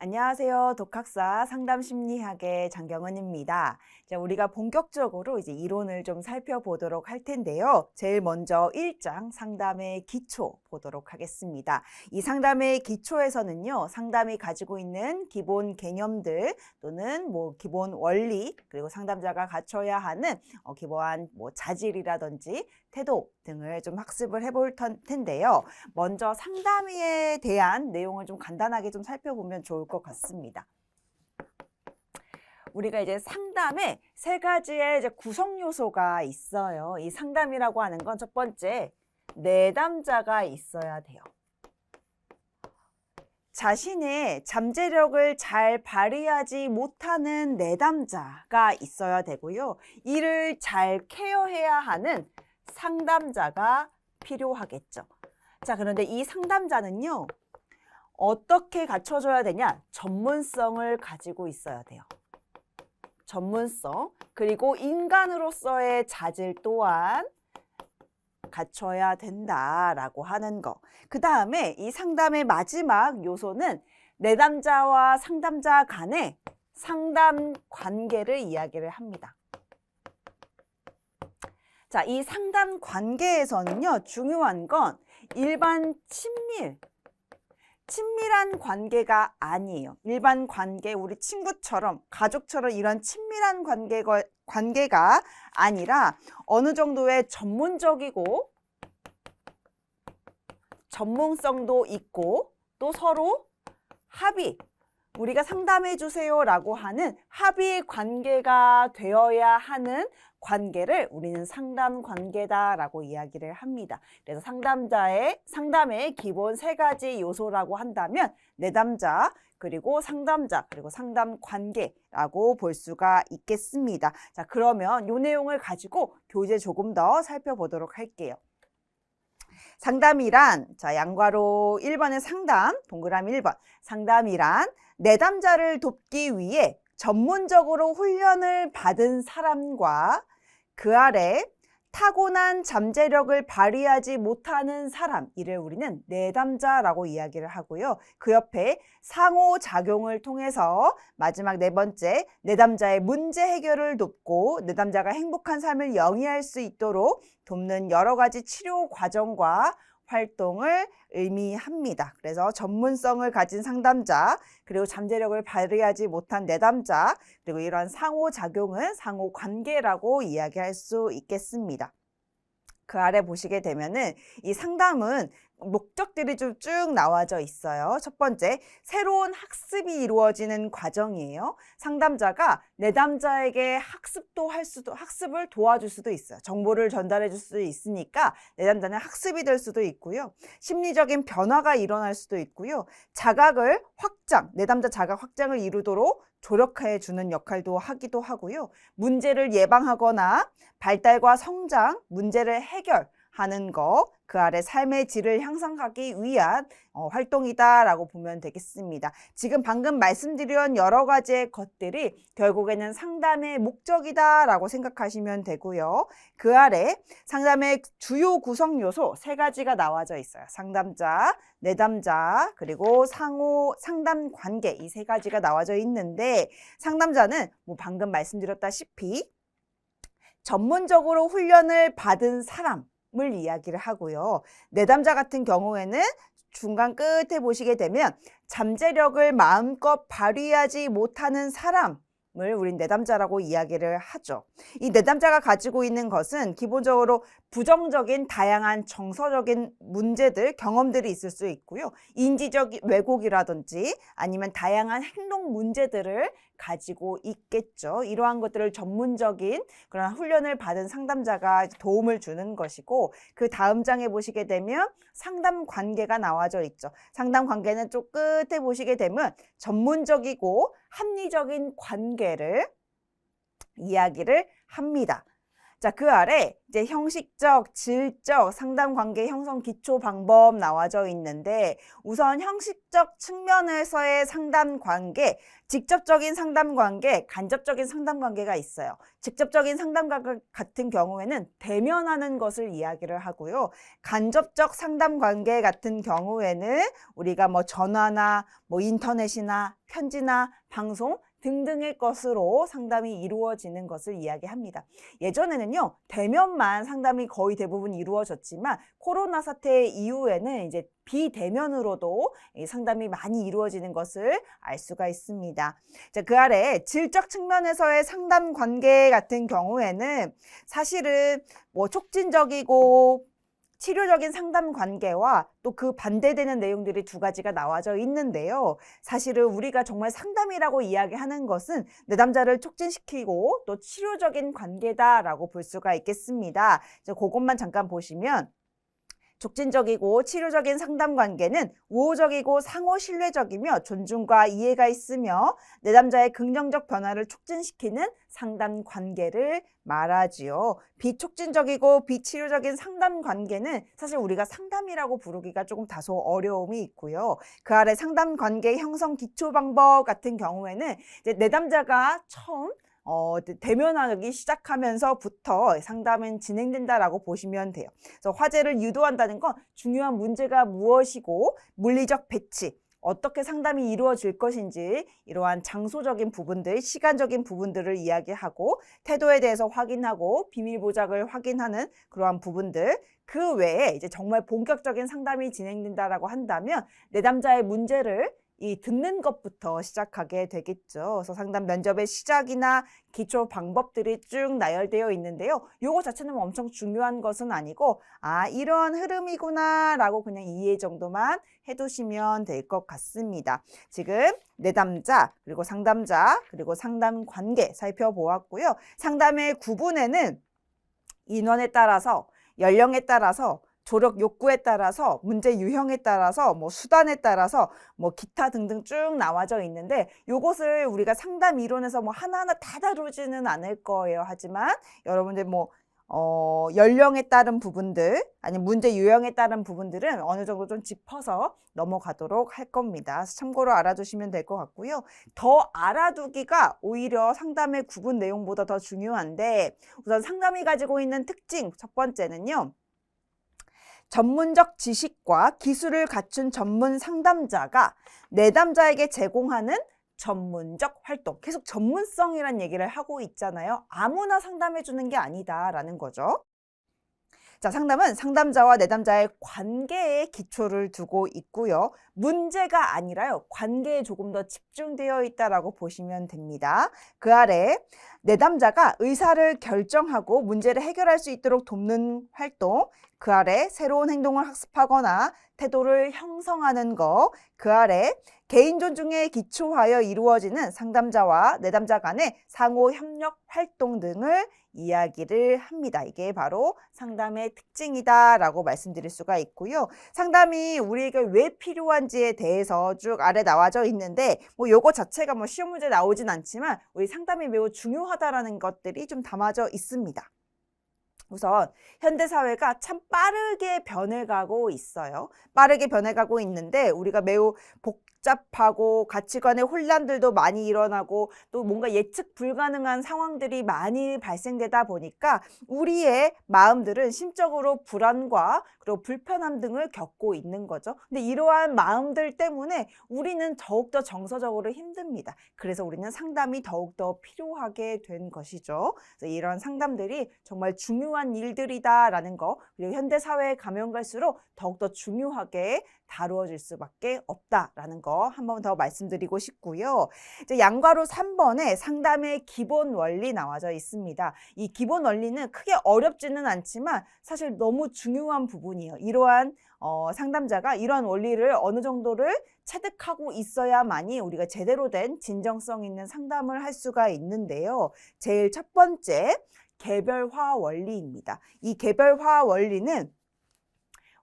안녕하세요. 독학사 상담심리학의 장경은입니다. 자, 우리가 본격적으로 이제 이론을 좀 살펴보도록 할 텐데요. 제일 먼저 1장 상담의 기초 보도록 하겠습니다. 이 상담의 기초에서는요, 상담이 가지고 있는 기본 개념들 또는 기본 원리, 그리고 상담자가 갖춰야 하는 기본 자질이라든지 태도 등을 좀 학습을 해볼 텐데요. 먼저 상담에 대한 내용을 좀 간단하게 좀 살펴보면 좋을 것 같습니다. 우리가 이제 상담에 세 가지의 이제 구성 요소가 있어요. 이 상담이라고 하는 건 첫 번째, 내담자가 있어야 돼요. 자신의 잠재력을 잘 발휘하지 못하는 내담자가 있어야 되고요. 이를 잘 케어해야 하는 상담자가 필요하겠죠. 자, 그런데 이 상담자는요, 어떻게 갖춰줘야 되냐? 전문성을 가지고 있어야 돼요. 전문성, 그리고 인간으로서의 자질 또한 갖춰야 된다라고 하는 거. 그 다음에 이 상담의 마지막 요소는 내담자와 상담자 간의 상담 관계를 이야기를 합니다. 자, 이 상담 관계에서는요, 중요한 건 일반 친밀한 관계가 아니에요. 일반 관계, 우리 친구처럼, 가족처럼 이런 친밀한 관계가 아니라 어느 정도의 전문적이고 전문성도 있고 또 서로 합의, 우리가 상담해 주세요라고 하는 합의 관계가 되어야 하는 관계를 우리는 상담 관계다라고 이야기를 합니다. 그래서 상담의 기본 세 가지 요소라고 한다면 내담자, 그리고 상담자, 그리고 상담 관계라고 볼 수가 있겠습니다. 자, 그러면 이 내용을 가지고 교재 조금 더 살펴보도록 할게요. 상담이란, 자, 양괄호 1번의 상담, 동그라미 1번. 상담이란 내담자를 돕기 위해 전문적으로 훈련을 받은 사람과 그 아래 타고난 잠재력을 발휘하지 못하는 사람, 이를 우리는 내담자라고 이야기를 하고요. 그 옆에 상호작용을 통해서 마지막 네 번째, 내담자의 문제 해결을 돕고 내담자가 행복한 삶을 영위할 수 있도록 돕는 여러 가지 치료 과정과 활동을 의미합니다. 그래서 전문성을 가진 상담자, 그리고 잠재력을 발휘하지 못한 내담자, 그리고 이런 상호작용은 상호관계라고 이야기할 수 있겠습니다. 그 아래 보시게 되면은 이 상담은 목적들이 좀 쭉 나와져 있어요. 첫 번째, 새로운 학습이 이루어지는 과정이에요. 상담자가 내담자에게 학습을 도와줄 수도 있어요. 정보를 전달해 줄 수도 있으니까 내담자는 학습이 될 수도 있고요. 심리적인 변화가 일어날 수도 있고요. 내담자 자각 확장을 이루도록 조력해 주는 역할도 하기도 하고요. 문제를 예방하거나 발달과 성장, 문제를 해결하는 거, 그 아래 삶의 질을 향상하기 위한 활동이다라고 보면 되겠습니다. 지금 방금 말씀드린 여러 가지의 것들이 결국에는 상담의 목적이다라고 생각하시면 되고요. 그 아래 상담의 주요 구성 요소 세 가지가 나와져 있어요. 상담자, 내담자, 그리고 상담 관계, 이 세 가지가 나와져 있는데 상담자는 방금 말씀드렸다시피 전문적으로 훈련을 받은 사람을 이야기를 하고요. 내담자 같은 경우에는 중간 끝에 보시게 되면 잠재력을 마음껏 발휘하지 못하는 사람을 우린 내담자라고 이야기를 하죠. 이 내담자가 가지고 있는 것은 기본적으로 부정적인 다양한 정서적인 문제들, 경험들이 있을 수 있고요. 인지적 왜곡이라든지 아니면 다양한 행동 문제들을 가지고 있겠죠. 이러한 것들을 전문적인 그런 훈련을 받은 상담자가 도움을 주는 것이고, 그 다음 장에 보시게 되면 상담 관계가 나와져 있죠. 상담 관계는 좀 끝에 보시게 되면 전문적이고 합리적인 관계를 이야기를 합니다. 자, 그 아래 이제 형식적, 질적 상담 관계 형성 기초 방법 나와져 있는데 우선 형식적 측면에서의 상담 관계, 직접적인 상담 관계, 간접적인 상담 관계가 있어요. 직접적인 상담 관계 같은 경우에는 대면하는 것을 이야기를 하고요. 간접적 상담 관계 같은 경우에는 우리가 뭐 전화나 뭐 인터넷이나 편지나 방송 등등의 것으로 상담이 이루어지는 것을 이야기합니다. 예전에는요, 대면만 상담이 거의 대부분 이루어졌지만 코로나 사태 이후에는 이제 비대면으로도 상담이 많이 이루어지는 것을 알 수가 있습니다. 자, 그 아래 질적 측면에서의 상담 관계 같은 경우에는 사실은 뭐 촉진적이고 치료적인 상담 관계와 또 그 반대되는 내용들이 두 가지가 나와져 있는데요. 사실은 우리가 정말 상담이라고 이야기하는 것은 내담자를 촉진시키고 또 치료적인 관계다라고 볼 수가 있겠습니다. 그것만 잠깐 보시면 촉진적이고 치료적인 상담 관계는 우호적이고 상호 신뢰적이며 존중과 이해가 있으며 내담자의 긍정적 변화를 촉진시키는 상담 관계를 말하지요. 비촉진적이고 비치료적인 상담 관계는 사실 우리가 상담이라고 부르기가 조금 다소 어려움이 있고요. 그 아래 상담 관계 형성 기초 방법 같은 경우에는 이제 내담자가 처음 대면하기 시작하면서부터 상담은 진행된다라고 보시면 돼요. 그래서 화제를 유도한다는 건 중요한 문제가 무엇이고 물리적 배치, 어떻게 상담이 이루어질 것인지 이러한 장소적인 부분들, 시간적인 부분들을 이야기하고 태도에 대해서 확인하고 비밀 보장을 확인하는 그러한 부분들, 그 외에 이제 정말 본격적인 상담이 진행된다라고 한다면 내담자의 문제를 듣는 것부터 시작하게 되겠죠. 그래서 상담 면접의 시작이나 기초 방법들이 쭉 나열되어 있는데요. 요거 자체는 엄청 중요한 것은 아니고 이런 흐름이구나 라고 그냥 이해 정도만 해두시면 될 것 같습니다. 지금 내담자, 그리고 상담자, 그리고 상담 관계 살펴보았고요. 상담의 구분에는 인원에 따라서, 연령에 따라서, 조력 욕구에 따라서, 문제 유형에 따라서, 뭐 수단에 따라서, 뭐 기타 등등 쭉 나와져 있는데 요것을 우리가 상담 이론에서 뭐 하나하나 다 다루지는 않을 거예요. 하지만 여러분들 뭐 연령에 따른 부분들, 아니면 문제 유형에 따른 부분들은 어느 정도 좀 짚어서 넘어가도록 할 겁니다. 그래서 참고로 알아두시면 될 것 같고요. 더 알아두기가 오히려 상담의 구분 내용보다 더 중요한데 우선 상담이 가지고 있는 특징 첫 번째는요. 전문적 지식과 기술을 갖춘 전문 상담자가 내담자에게 제공하는 전문적 활동. 계속 전문성이란 얘기를 하고 있잖아요. 아무나 상담해 주는 게 아니다라는 거죠. 자, 상담은 상담자와 내담자의 관계에 기초를 두고 있고요. 문제가 아니라요. 관계에 조금 더 집중되어 있다라고 보시면 됩니다. 그 아래 내담자가 의사를 결정하고 문제를 해결할 수 있도록 돕는 활동, 그 아래 새로운 행동을 학습하거나 태도를 형성하는 거, 그 아래 개인 존중에 기초하여 이루어지는 상담자와 내담자 간의 상호 협력 활동 등을 이야기를 합니다. 이게 바로 상담의 특징이다라고 말씀드릴 수가 있고요. 상담이 우리에게 왜 필요한지에 대해서 쭉 아래 나와져 있는데 뭐 요거 자체가 뭐 시험 문제 나오진 않지만 우리 상담이 매우 중요하다라는 것들이 좀 담아져 있습니다. 우선 현대사회가 참 빠르게 변해가고 있어요. 빠르게 변해가고 있는데 우리가 매우 복잡하고 가치관의 혼란들도 많이 일어나고 또 뭔가 예측 불가능한 상황들이 많이 발생되다 보니까 우리의 마음들은 심적으로 불안과 그리고 불편함 등을 겪고 있는 거죠. 근데 이러한 마음들 때문에 우리는 더욱더 정서적으로 힘듭니다. 그래서 우리는 상담이 더욱더 필요하게 된 것이죠. 그래서 이런 상담들이 정말 중요한 일들이다라는 거, 그리고 현대사회에 가면 갈수록 더욱더 중요하게 다루어질 수밖에 없다라는 거 한 번 더 말씀드리고 싶고요. 이제 양괄호 3번에 상담의 기본 원리 나와져 있습니다. 이 기본 원리는 크게 어렵지는 않지만 사실 너무 중요한 부분이에요. 이러한 상담자가 이러한 원리를 어느 정도를 체득하고 있어야만이 우리가 제대로 된 진정성 있는 상담을 할 수가 있는데요. 제일 첫 번째, 개별화 원리입니다. 이 개별화 원리는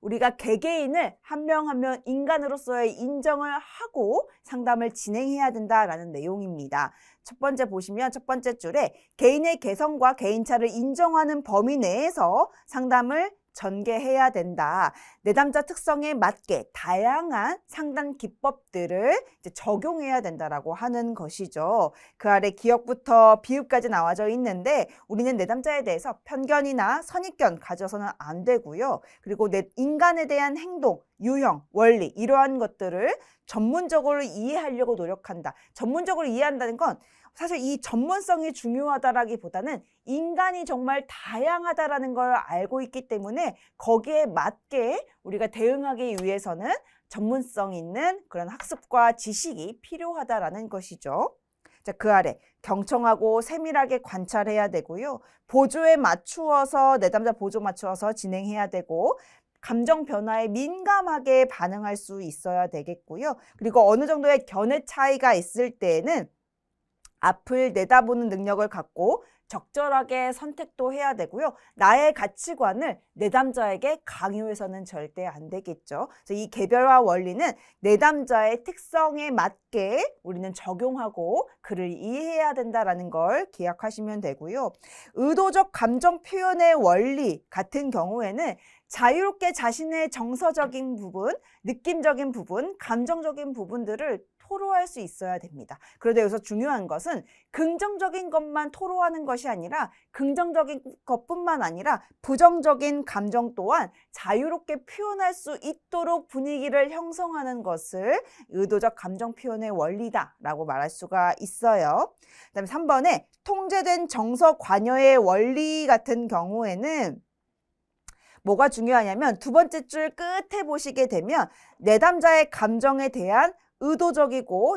우리가 개개인을 한 명 한 명 인간으로서의 인정을 하고 상담을 진행해야 된다라는 내용입니다. 첫 번째 보시면 첫 번째 줄에 개인의 개성과 개인차를 인정하는 범위 내에서 상담을 전개해야 된다. 내담자 특성에 맞게 다양한 상담 기법들을 이제 적용해야 된다라고 하는 것이죠. 그 아래 기억부터 비읍까지 나와져 있는데 우리는 내담자에 대해서 편견이나 선입견 가져서는 안 되고요. 그리고 인간에 대한 행동, 유형, 원리 이러한 것들을 전문적으로 이해하려고 노력한다. 전문적으로 이해한다는 건 사실 이 전문성이 중요하다라기보다는 인간이 정말 다양하다라는 걸 알고 있기 때문에 거기에 맞게 우리가 대응하기 위해서는 전문성 있는 그런 학습과 지식이 필요하다라는 것이죠. 자, 그 아래 경청하고 세밀하게 관찰해야 되고요. 보조에 맞추어서 내담자 보조 맞추어서 진행해야 되고 감정 변화에 민감하게 반응할 수 있어야 되겠고요. 그리고 어느 정도의 견해 차이가 있을 때에는 앞을 내다보는 능력을 갖고 적절하게 선택도 해야 되고요. 나의 가치관을 내담자에게 강요해서는 절대 안 되겠죠. 그래서 이 개별화 원리는 내담자의 특성에 맞게 우리는 적용하고 그를 이해해야 된다는 걸 기억하시면 되고요. 의도적 감정 표현의 원리 같은 경우에는 자유롭게 자신의 정서적인 부분, 느낌적인 부분, 감정적인 부분들을 토로할 수 있어야 됩니다. 그런데 여기서 중요한 것은 긍정적인 것만 토로하는 것이 아니라 긍정적인 것뿐만 아니라 부정적인 감정 또한 자유롭게 표현할 수 있도록 분위기를 형성하는 것을 의도적 감정 표현의 원리다라고 말할 수가 있어요. 그다음에 3번에 통제된 정서 관여의 원리 같은 경우에는 뭐가 중요하냐면 두 번째 줄 끝에 보시게 되면 내담자의 감정에 대한 의도적이고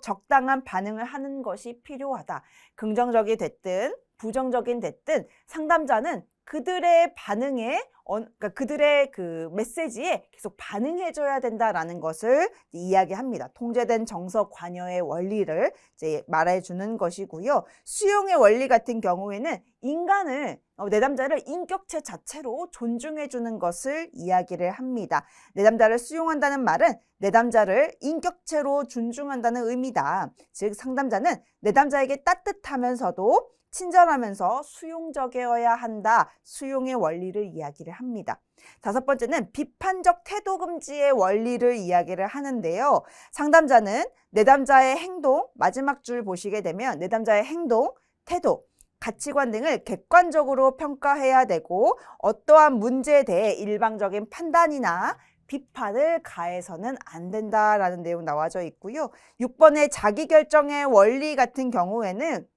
적당한 반응을 하는 것이 필요하다. 긍정적이 됐든 부정적인 됐든 상담자는 그들의 반응에 그러니까 그들의 그 메시지에 계속 반응해줘야 된다라는 것을 이야기합니다. 통제된 정서 관여의 원리를 이제 말해주는 것이고요. 수용의 원리 같은 경우에는 인간을 내담자를 인격체 자체로 존중해주는 것을 이야기를 합니다. 내담자를 수용한다는 말은 내담자를 인격체로 존중한다는 의미다. 즉 상담자는 내담자에게 따뜻하면서도 친절하면서 수용적이어야 한다. 수용의 원리를 이야기를 합니다. 다섯 번째는 비판적 태도 금지의 원리를 이야기를 하는데요. 상담자는 내담자의 행동, 마지막 줄 보시게 되면 내담자의 행동, 태도, 가치관 등을 객관적으로 평가해야 되고 어떠한 문제에 대해 일방적인 판단이나 비판을 가해서는 안 된다라는 내용 나와져 있고요. 6번의 자기결정의 원리 같은 경우에는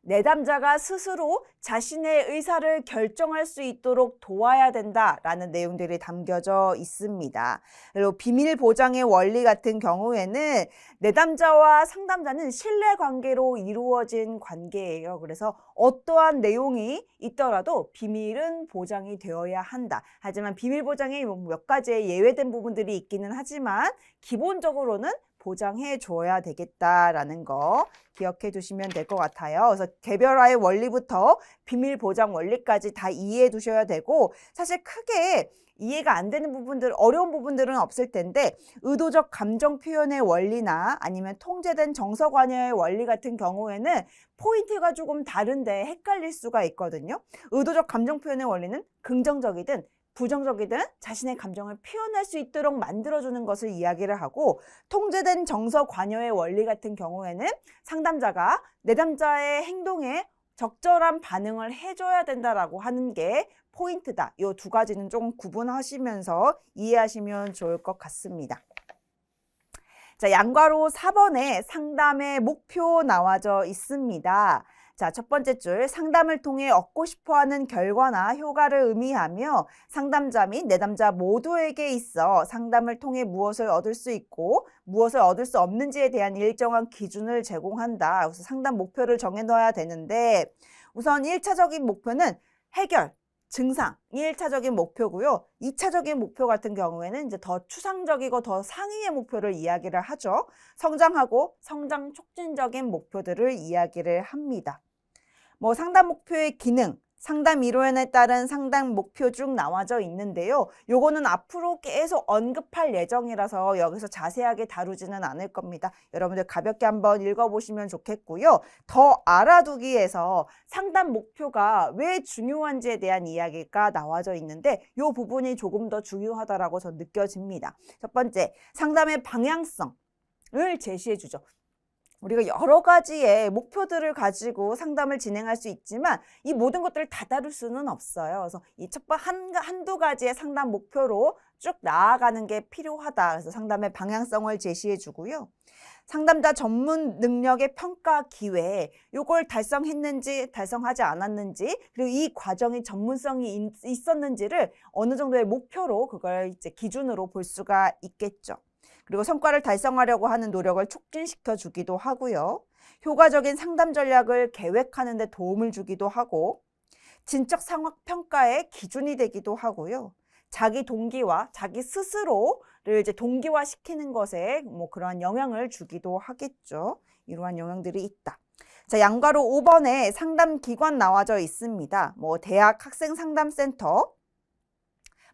내담자가 스스로 자신의 의사를 결정할 수 있도록 도와야 된다라는 내용들이 담겨져 있습니다. 그리고 비밀 보장의 원리 같은 경우에는 내담자와 상담자는 신뢰관계로 이루어진 관계예요. 그래서 어떠한 내용이 있더라도 비밀은 보장이 되어야 한다. 하지만 비밀 보장에 몇 가지의 예외된 부분들이 있기는 하지만 기본적으로는 보장해 줘야 되겠다라는 거 기억해 두시면 될 것 같아요. 그래서 개별화의 원리부터 비밀 보장 원리까지 다 이해해 두셔야 되고 사실 크게 이해가 안 되는 부분들, 어려운 부분들은 없을 텐데 의도적 감정 표현의 원리나 아니면 통제된 정서 관여의 원리 같은 경우에는 포인트가 조금 다른데 헷갈릴 수가 있거든요. 의도적 감정 표현의 원리는 긍정적이든 부정적이든 자신의 감정을 표현할 수 있도록 만들어주는 것을 이야기를 하고 통제된 정서 관여의 원리 같은 경우에는 상담자가 내담자의 행동에 적절한 반응을 해줘야 된다라고 하는 게 포인트다. 이 두 가지는 좀 구분하시면서 이해하시면 좋을 것 같습니다. 자, 양괄호 4번에 상담의 목표 나와져 있습니다. 자, 첫 번째 줄 상담을 통해 얻고 싶어하는 결과나 효과를 의미하며 상담자 및 내담자 모두에게 있어 상담을 통해 무엇을 얻을 수 있고 무엇을 얻을 수 없는지에 대한 일정한 기준을 제공한다. 그래서 상담 목표를 정해둬야 되는데 우선 1차적인 목표는 해결, 증상이 1차적인 목표고요. 2차적인 목표 같은 경우에는 이제 더 추상적이고 더 상위의 목표를 이야기를 하죠. 성장하고 성장 촉진적인 목표들을 이야기를 합니다. 상담 목표의 기능, 상담 이론에 따른 상담 목표 쭉 나와져 있는데요. 요거는 앞으로 계속 언급할 예정이라서 여기서 자세하게 다루지는 않을 겁니다. 여러분들 가볍게 한번 읽어보시면 좋겠고요. 더 알아두기에서 상담 목표가 왜 중요한지에 대한 이야기가 나와져 있는데 요 부분이 조금 더 중요하다라고 전 느껴집니다. 첫 번째, 상담의 방향성을 제시해 주죠. 우리가 여러 가지의 목표들을 가지고 상담을 진행할 수 있지만 이 모든 것들을 다 다룰 수는 없어요. 그래서 이 한두 가지의 상담 목표로 쭉 나아가는 게 필요하다. 그래서 상담의 방향성을 제시해 주고요. 상담자 전문 능력의 평가 기회, 요걸 달성했는지 달성하지 않았는지, 그리고 이 과정이 전문성이 있었는지를 어느 정도의 목표로 그걸 이제 기준으로 볼 수가 있겠죠. 그리고 성과를 달성하려고 하는 노력을 촉진시켜 주기도 하고요. 효과적인 상담 전략을 계획하는 데 도움을 주기도 하고, 진척 상황 평가의 기준이 되기도 하고요. 자기 동기와 자기 스스로를 이제 동기화시키는 것에 뭐 그러한 영향을 주기도 하겠죠. 이러한 영향들이 있다. 자, 양괄호 5번에 상담 기관 나와져 있습니다. 뭐 대학 학생 상담센터,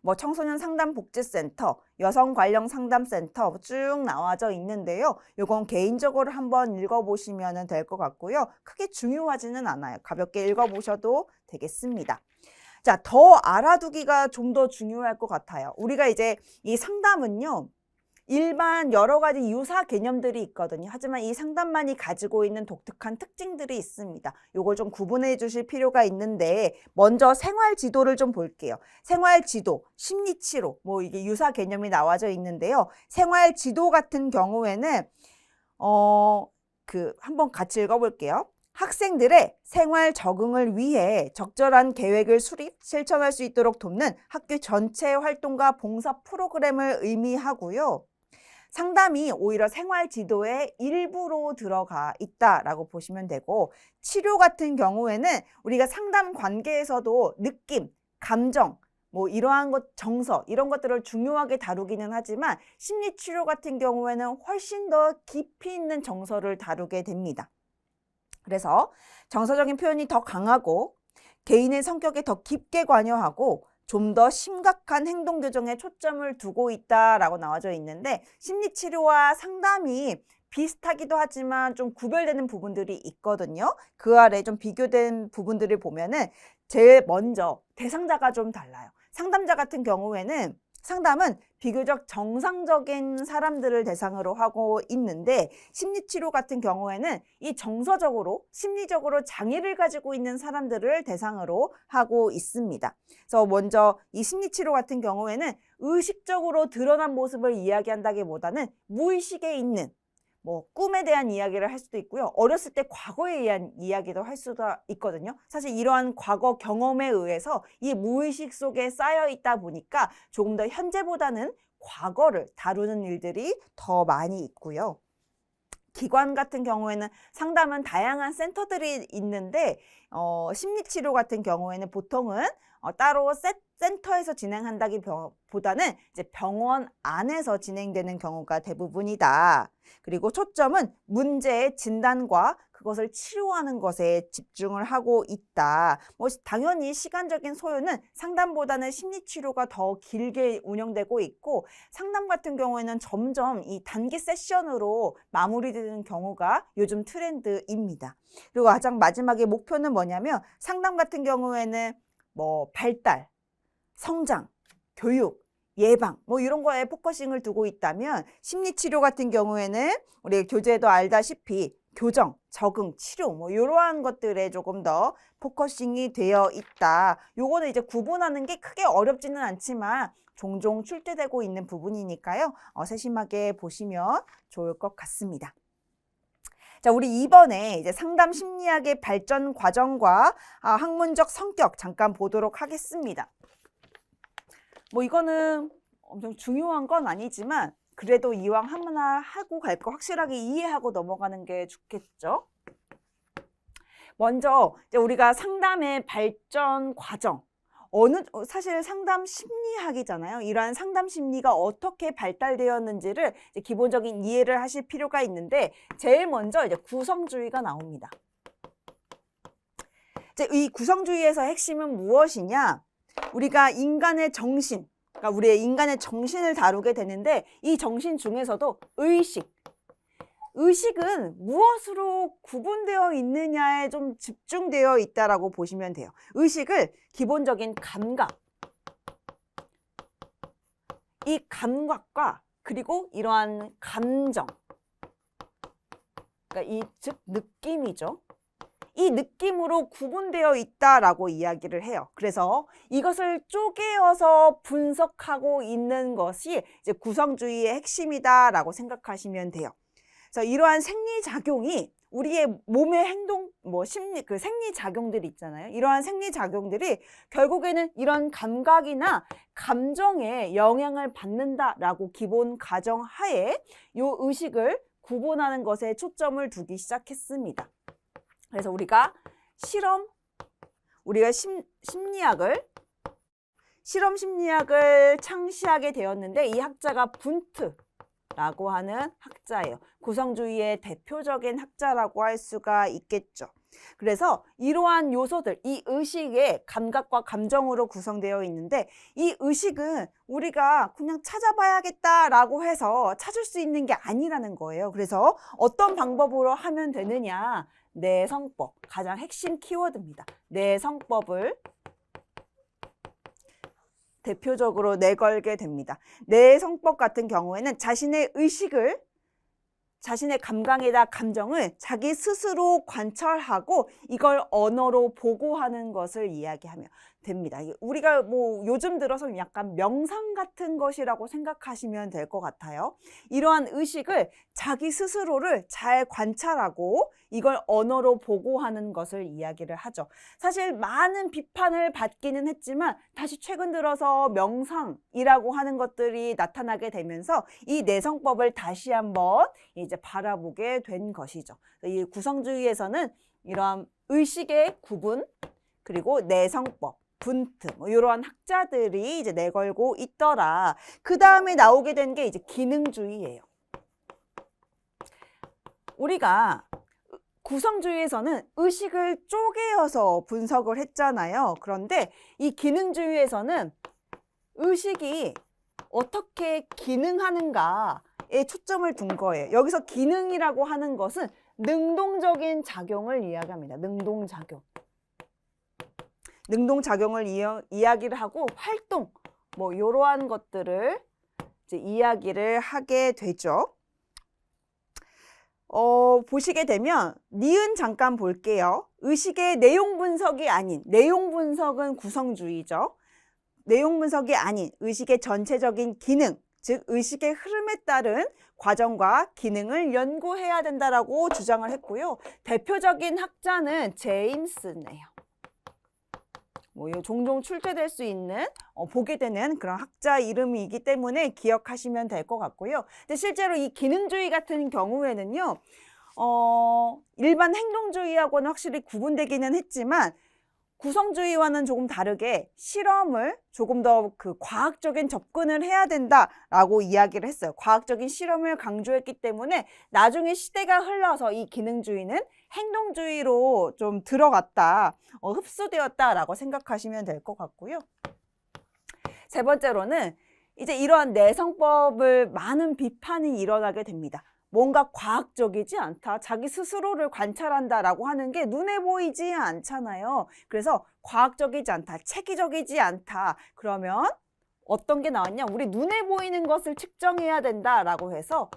뭐 청소년 상담복지센터, 여성 관련 상담센터 쭉 나와져 있는데요. 이건 개인적으로 한번 읽어보시면 될 것 같고요. 크게 중요하지는 않아요. 가볍게 읽어보셔도 되겠습니다. 자, 더 알아두기가 좀 더 중요할 것 같아요. 우리가 이제 이 상담은요, 일반 여러 가지 유사 개념들이 있거든요. 하지만 이 상담만이 가지고 있는 독특한 특징들이 있습니다. 이걸 좀 구분해 주실 필요가 있는데 먼저 생활 지도를 좀 볼게요. 생활 지도, 심리 치료, 뭐 이게 유사 개념이 나와져 있는데요. 생활 지도 같은 경우에는 한번 같이 읽어볼게요. 학생들의 생활 적응을 위해 적절한 계획을 수립, 실천할 수 있도록 돕는 학교 전체 활동과 봉사 프로그램을 의미하고요. 상담이 오히려 생활 지도의 일부로 들어가 있다라고 보시면 되고, 치료 같은 경우에는 우리가 상담 관계에서도 느낌, 감정, 뭐 이러한 것, 정서 이런 것들을 중요하게 다루기는 하지만 심리 치료 같은 경우에는 훨씬 더 깊이 있는 정서를 다루게 됩니다. 그래서 정서적인 표현이 더 강하고 개인의 성격에 더 깊게 관여하고 좀 더 심각한 행동 교정에 초점을 두고 있다라고 나와져 있는데, 심리치료와 상담이 비슷하기도 하지만 좀 구별되는 부분들이 있거든요. 그 아래 좀 비교된 부분들을 보면은 제일 먼저 대상자가 좀 달라요. 상담자 같은 경우에는 상담은 비교적 정상적인 사람들을 대상으로 하고 있는데, 심리치료 같은 경우에는 이 정서적으로, 심리적으로 장애를 가지고 있는 사람들을 대상으로 하고 있습니다. 그래서 먼저 이 심리치료 같은 경우에는 의식적으로 드러난 모습을 이야기한다기보다는 무의식에 있는 뭐 꿈에 대한 이야기를 할 수도 있고요. 어렸을 때 과거에 의한 이야기도 할 수가 있거든요. 사실 이러한 과거 경험에 의해서 이 무의식 속에 쌓여 있다 보니까 조금 더 현재보다는 과거를 다루는 일들이 더 많이 있고요. 기관 같은 경우에는 상담은 다양한 센터들이 있는데 심리치료 같은 경우에는 보통은 따로 센터에서 진행한다기보다는 이제 병원 안에서 진행되는 경우가 대부분이다. 그리고 초점은 문제의 진단과 그것을 치료하는 것에 집중을 하고 있다. 뭐 당연히 시간적인 소요는 상담보다는 심리치료가 더 길게 운영되고 있고, 상담 같은 경우에는 점점 이 단기 세션으로 마무리되는 경우가 요즘 트렌드입니다. 그리고 가장 마지막에 목표는 뭐냐면, 상담 같은 경우에는 뭐 발달, 성장, 교육, 예방 뭐 이런 거에 포커싱을 두고 있다면, 심리치료 같은 경우에는 우리 교재에도 알다시피 교정, 적응, 치료 뭐 이러한 것들에 조금 더 포커싱이 되어 있다. 요거는 이제 구분하는 게 크게 어렵지는 않지만 종종 출제되고 있는 부분이니까요. 세심하게 보시면 좋을 것 같습니다. 자, 우리 2번에 이제 상담 심리학의 발전 과정과 학문적 성격 잠깐 보도록 하겠습니다. 뭐 이거는 엄청 중요한 건 아니지만 그래도 이왕 하나 하고 갈 거 확실하게 이해하고 넘어가는 게 좋겠죠. 먼저 이제 우리가 상담의 발전 과정, 사실 상담 심리학이잖아요. 이러한 상담 심리가 어떻게 발달되었는지를 이제 기본적인 이해를 하실 필요가 있는데, 제일 먼저 이제 구성주의가 나옵니다. 이제 이 구성주의에서의 핵심은 무엇이냐? 우리가 인간의 정신, 그러니까 우리의 인간의 정신을 다루게 되는데 이 정신 중에서도 의식은 무엇으로 구분되어 있느냐에 좀 집중되어 있다라고 보시면 돼요. 의식을 기본적인 감각, 이 감각과 그리고 이러한 감정, 그러니까 즉 느낌이죠. 이 느낌으로 구분되어 있다라고 이야기를 해요. 그래서 이것을 쪼개어서 분석하고 있는 것이 이제 구성주의의 핵심이다라고 생각하시면 돼요. 그래서 이러한 생리작용이 우리의 몸의 행동, 심리, 생리작용들이 있잖아요. 이러한 생리작용들이 결국에는 이런 감각이나 감정에 영향을 받는다라고 기본 가정하에 이 의식을 구분하는 것에 초점을 두기 시작했습니다. 그래서 우리가 실험 심리학을 창시하게 되었는데 이 학자가 분트라고 하는 학자예요. 구성주의의 대표적인 학자라고 할 수가 있겠죠. 그래서 이러한 요소들, 이 의식의 감각과 감정으로 구성되어 있는데 이 의식은 우리가 그냥 찾아봐야겠다라고 해서 찾을 수 있는 게 아니라는 거예요. 그래서 어떤 방법으로 하면 되느냐? 내성법, 가장 핵심 키워드입니다. 내성법을 대표적으로 내걸게 됩니다. 내성법 같은 경우에는 자신의 의식을, 자신의 감각이나 감정을 자기 스스로 관찰하고 이걸 언어로 보고하는 것을 이야기하며 됩니다. 우리가 요즘 들어서 약간 명상 같은 것이라고 생각하시면 될 것 같아요. 이러한 의식을 자기 스스로를 잘 관찰하고 이걸 언어로 보고하는 것을 이야기를 하죠. 사실 많은 비판을 받기는 했지만 다시 최근 들어서 명상이라고 하는 것들이 나타나게 되면서 이 내성법을 다시 한번 이제 바라보게 된 것이죠. 이 구성주의에서는 이러한 의식의 구분, 그리고 내성법, 분트, 이러한 학자들이 이제 내걸고 있더라. 그 다음에 나오게 된 게 이제 기능주의예요. 우리가 구성주의에서는 의식을 쪼개어서 분석을 했잖아요. 그런데 이 기능주의에서는 의식이 어떻게 기능하는가에 초점을 둔 거예요. 여기서 기능이라고 하는 것은 능동적인 작용을 이야기합니다. 능동작용을 이야기를 하고 활동, 이러한 것들을 이제 이야기를 하게 되죠. 보시게 되면 니은 잠깐 볼게요. 의식의 내용 분석이 아닌, 내용 분석은 구성주의죠. 내용 분석이 아닌 의식의 전체적인 기능, 즉 의식의 흐름에 따른 과정과 기능을 연구해야 된다라고 주장을 했고요. 대표적인 학자는 제임스네요. 종종 출제될 수 있는 보게 되는 그런 학자 이름이기 때문에 기억하시면 될 것 같고요. 근데 실제로 이 기능주의 같은 경우에는요, 일반 행동주의하고는 확실히 구분되기는 했지만 구성주의와는 조금 다르게 실험을 조금 더 과학적인 접근을 해야 된다라고 이야기를 했어요. 과학적인 실험을 강조했기 때문에 나중에 시대가 흘러서 이 기능주의는 행동주의로 좀 들어갔다, 흡수되었다라고 생각하시면 될 것 같고요. 세 번째로는 이제 이러한 내성법을 많은 비판이 일어나게 됩니다. 뭔가 과학적이지 않다, 자기 스스로를 관찰한다라고 하는 게 눈에 보이지 않잖아요. 그래서 과학적이지 않다, 체계적이지 않다. 그러면 어떤 게 나왔냐? 우리 눈에 보이는 것을 측정해야 된다라고 해서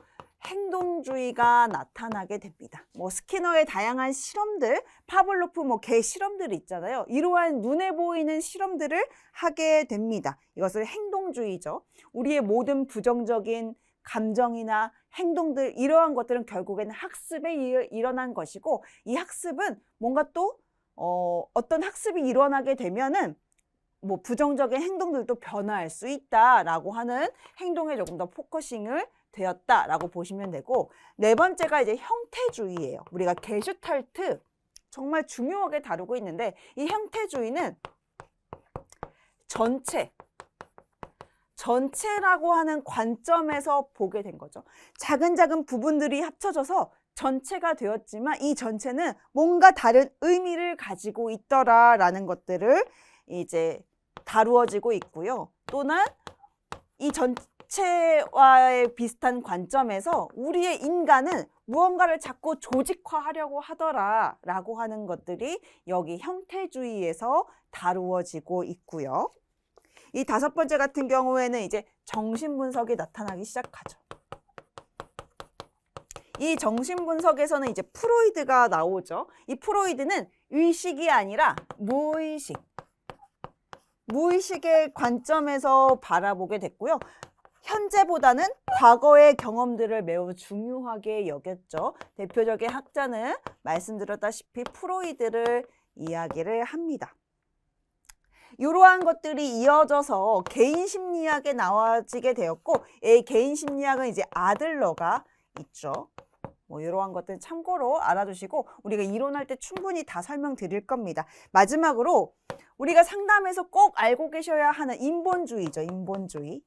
행동주의가 나타나게 됩니다. 스키너의 다양한 실험들, 파블로프 개 실험들이 있잖아요. 이러한 눈에 보이는 실험들을 하게 됩니다. 이것을 행동주의죠. 우리의 모든 부정적인 감정이나 행동들, 이러한 것들은 결국에는 학습에 일어난 것이고, 이 학습은 뭔가 또 어떤 학습이 일어나게 되면은 부정적인 행동들도 변화할 수 있다라고 하는 행동에 조금 더 포커싱을 되었다라고 보시면 되고, 네 번째가 이제 형태주의예요. 우리가 게슈탈트 정말 중요하게 다루고 있는데, 이 형태주의는 전체라고 하는 관점에서 보게 된 거죠. 작은 부분들이 합쳐져서 전체가 되었지만 이 전체는 뭔가 다른 의미를 가지고 있더라라는 것들을 이제 다루어지고 있고요. 또는 이 전체와의 비슷한 관점에서 우리의 인간은 무언가를 자꾸 조직화하려고 하더라라고 하는 것들이 여기 형태주의에서 다루어지고 있고요. 이 5번째 같은 경우에는 이제 정신분석이 나타나기 시작하죠. 이 정신분석에서는 이제 프로이드가 나오죠. 이 프로이드는 의식이 아니라 무의식의 관점에서 바라보게 됐고요. 현재보다는 과거의 경험들을 매우 중요하게 여겼죠. 대표적인 학자는 말씀드렸다시피 프로이드를 이야기를 합니다. 이러한 것들이 이어져서 개인심리학에 나와지게 되었고, 이 개인심리학은 이제 아들러가 있죠. 뭐 이러한 것들 참고로 알아두시고 우리가 이론할 때 충분히 다 설명드릴 겁니다. 마지막으로 우리가 상담에서 꼭 알고 계셔야 하는 인본주의죠. 인본주의.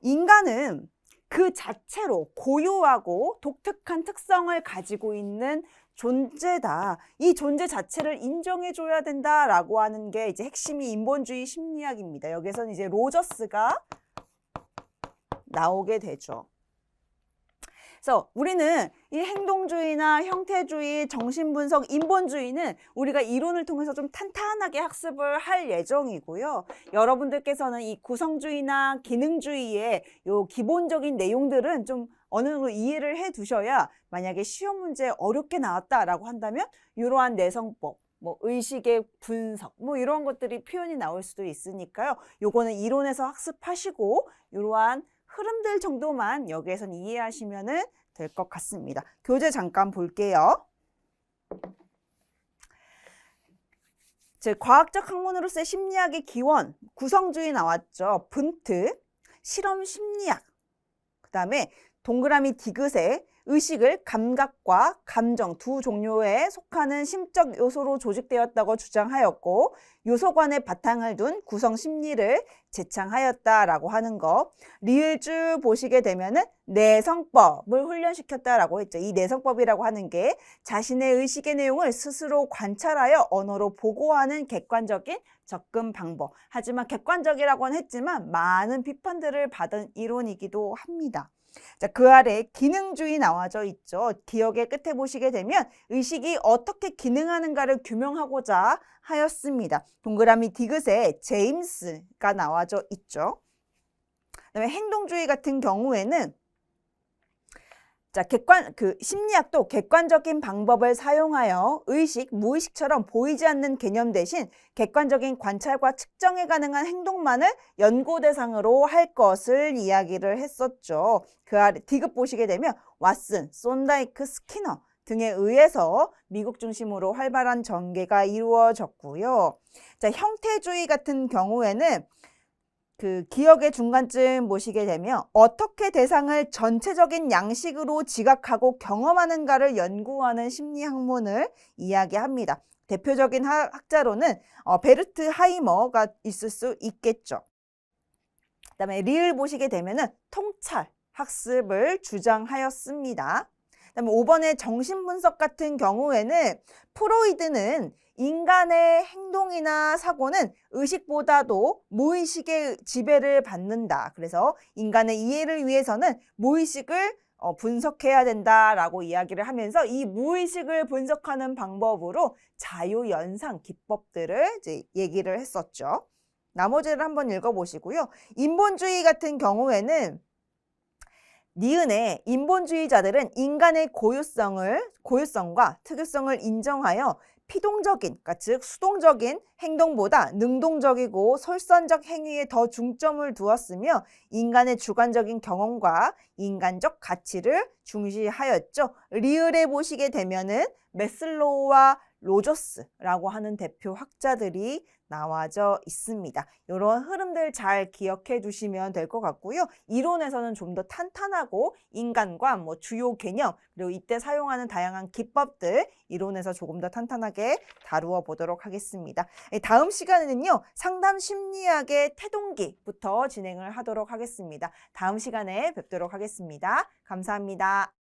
인간은 그 자체로 고유하고 독특한 특성을 가지고 있는 존재다. 이 존재 자체를 인정해줘야 된다라고 하는 게 이제 핵심이 인본주의 심리학입니다. 여기서는 이제 로저스가 나오게 되죠. 그래서 우리는 이 행동주의나 형태주의, 정신분석, 인본주의는 우리가 이론을 통해서 좀 탄탄하게 학습을 할 예정이고요. 여러분들께서는 이 구성주의나 기능주의의 요 기본적인 내용들은 좀 어느 정도 이해를 해 두셔야 만약에 시험 문제 어렵게 나왔다라고 한다면 이러한 내성법, 뭐 의식의 분석, 뭐 이런 것들이 표현이 나올 수도 있으니까요. 요거는 이론에서 학습하시고 이러한 흐름들 정도만 여기에선 이해하시면 될 것 같습니다. 교재 잠깐 볼게요. 과학적 학문으로서의 심리학의 기원, 구성주의 나왔죠. 분트, 실험 심리학, 그 다음에 동그라미 디귿에 의식을 감각과 감정 두 종류에 속하는 심적 요소로 조직되었다고 주장하였고 요소관의 바탕을 둔 구성 심리를 제창하였다라고 하는 거. 리을 쭉 보시게 되면은 내성법을 훈련시켰다라고 했죠. 이 내성법이라고 하는 게 자신의 의식의 내용을 스스로 관찰하여 언어로 보고하는 객관적인 접근 방법. 하지만 객관적이라고는 했지만 많은 비판들을 받은 이론이기도 합니다. 자, 그 아래 기능주의 나와져 있죠. 기억의 끝에 보시게 되면 의식이 어떻게 기능하는가를 규명하고자 하였습니다. 동그라미 디귿에 제임스가 나와져 있죠. 그다음에 행동주의 같은 경우에는 자, 심리학도 객관적인 방법을 사용하여 의식, 무의식처럼 보이지 않는 개념 대신 객관적인 관찰과 측정에 가능한 행동만을 연구 대상으로 할 것을 이야기를 했었죠. 그 아래 디귿 보시게 되면 왓슨, 손다이크, 스키너 등에 의해서 미국 중심으로 활발한 전개가 이루어졌고요. 자, 형태주의 같은 경우에는 기억의 중간쯤 보시게 되면 어떻게 대상을 전체적인 양식으로 지각하고 경험하는가를 연구하는 심리학문을 이야기합니다. 대표적인 학자로는 베르트 하이머가 있을 수 있겠죠. 그다음에 리을 보시게 되면은 통찰 학습을 주장하였습니다. 그다음에 5번의 정신분석 같은 경우에는 프로이드는 인간의 행동이나 사고는 의식보다도 무의식의 지배를 받는다. 그래서 인간의 이해를 위해서는 무의식을 분석해야 된다라고 이야기를 하면서 이 무의식을 분석하는 방법으로 자유연상 기법들을 이제 얘기를 했었죠. 나머지를 한번 읽어보시고요. 인본주의 같은 경우에는 니은의 인본주의자들은 인간의 고유성과 특유성을 인정하여 피동적인, 그러니까 즉 수동적인 행동보다 능동적이고 솔선적 행위에 더 중점을 두었으며 인간의 주관적인 경험과 인간적 가치를 중시하였죠. 리을에 보시게 되면은 메슬로우와 로저스라고 하는 대표 학자들이 나와져 있습니다. 이런 흐름들 잘 기억해 두시면 될 것 같고요. 이론에서는 좀 더 탄탄하고 인간과 뭐 주요 개념 그리고 이때 사용하는 다양한 기법들 이론에서 조금 더 탄탄하게 다루어 보도록 하겠습니다. 다음 시간에는요. 상담 심리학의 태동기부터 진행을 하도록 하겠습니다. 다음 시간에 뵙도록 하겠습니다. 감사합니다.